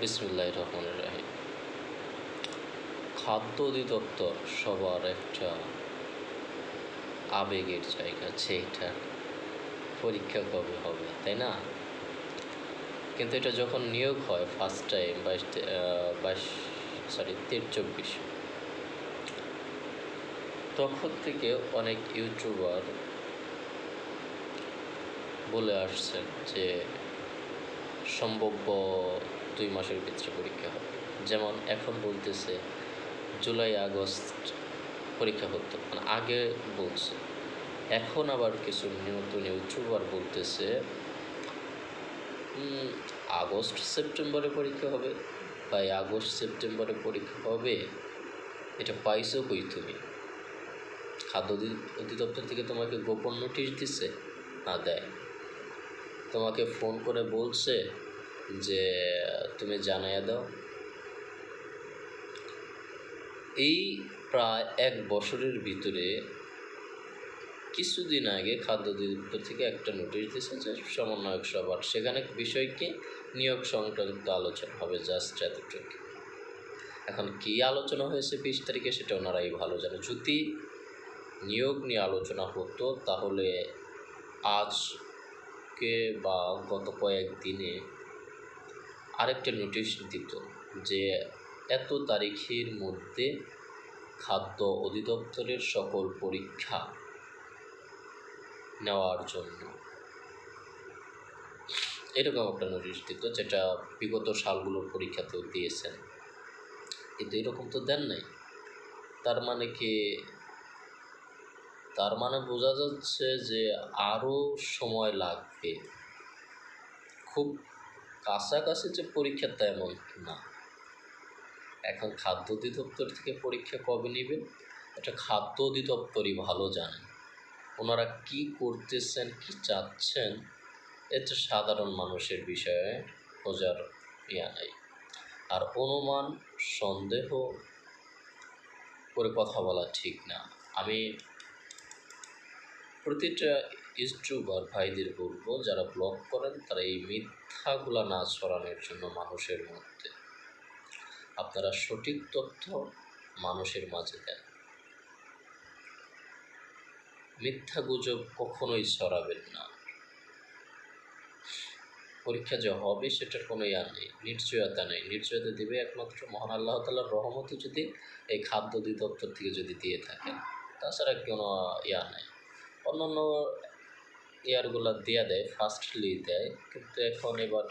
বিসমিল্লাহির রহমানির রহিম। খাদ্য অধিদপ্তর সবার একটা আবেগের জায়গা, যে এটার পরীক্ষা কবে হবে, তাই না? কিন্তু এটা যখন নিয়োগ হয় ফার্স্ট টাইম 23-24, তখন থেকে অনেক ইউটিউবার বলে আসছেন যে সম্ভাব্য 2 মাসের ভিতরে পরীক্ষা হবে। যেমন এখন বলতেছে জুলাই আগস্ট পরীক্ষা হতো, মানে আগে বলছে। এখন আবার কিছু নতুন ইউটিউবার বলতেছে আগস্ট সেপ্টেম্বরে পরীক্ষা হবে। ভাই, আগস্ট সেপ্টেম্বরে পরীক্ষা হবে, এটা পাইছো কই তুমি? খাদ্য অধিদপ্তর থেকে তোমাকে গোপন নোটিশ দিছে? না দেয়। তোমাকে ফোন করে বলছে যে তুমি জানাইয়া দাও? এই প্রায় 1 বছরের ভিতরে কিছুদিন আগে খাদ্য অধিদপ্তর থেকে একটা নোটিশ দিয়েছে যে সমন্বয়ক সভার, সেখানে বিষয় কি নিয়োগ সংক্রান্ত আলোচনা হবে, জাস্ট এতটুকু। এখন কি আলোচনা হয়েছে 20 তারিখে সেটা ওনারাই ভালো জানে। যদি নিয়োগ নিয়ে আলোচনা হতো তাহলে আজকে বা গত কয়েকদিনে আরেকটা নোটিশ দিত যে এত তারিখের মধ্যে খাদ্য অধিদপ্তরের সকল পরীক্ষা নেওয়ার জন্য, এরকম একটা নোটিশ দিত, যেটা বিগত সালগুলোর পরীক্ষাতেও দিয়েছেন। কিন্তু এরকম তো দেন নাই। তার মানে কি? তার মানে বোঝা যাচ্ছে যে আরও সময় লাগবে। খুব কাছাকাছি যে পরীক্ষা তা এমন না। এখন খাদ্য অধিদপ্তর থেকে পরীক্ষা কবে নেবেন এটা খাদ্য অধিদপ্তরই ভালো জানেন। ওনারা কি করতেছেন, কি চাচ্ছেন, এটা সাধারণ মানুষের বিষয়ে খোঁজার নাই। আর অনুমান সন্দেহ করে কথা বলা ঠিক না। আমি প্রতিটা ইউটিউবার ভাইদের বলবো, যারা ব্লগ করেন তারা এই মিথ্যাগুলা না ছড়ানোর জন্য মানুষের মধ্যে আপনারা সঠিক তথ্য মানুষের মাঝে দেন। মিথ্যা গুজব কখনোই ছড়াবেন না। পরীক্ষা যে হবে সেটার কোনো নেই, নিশ্চয়তা নেই। নিশ্চয়তা দেবে একমাত্র মহান আল্লাহ তাআলার রহমতে, যদি এই খাদ্য অধিদপ্তর থেকে যদি দিয়ে থাকেন। তাছাড়া কোনো নেই। অন্যান্য ইয়ারগুলো দেয়া দেয়, ফার্স্টলি দেয়, কিন্তু এখন এবার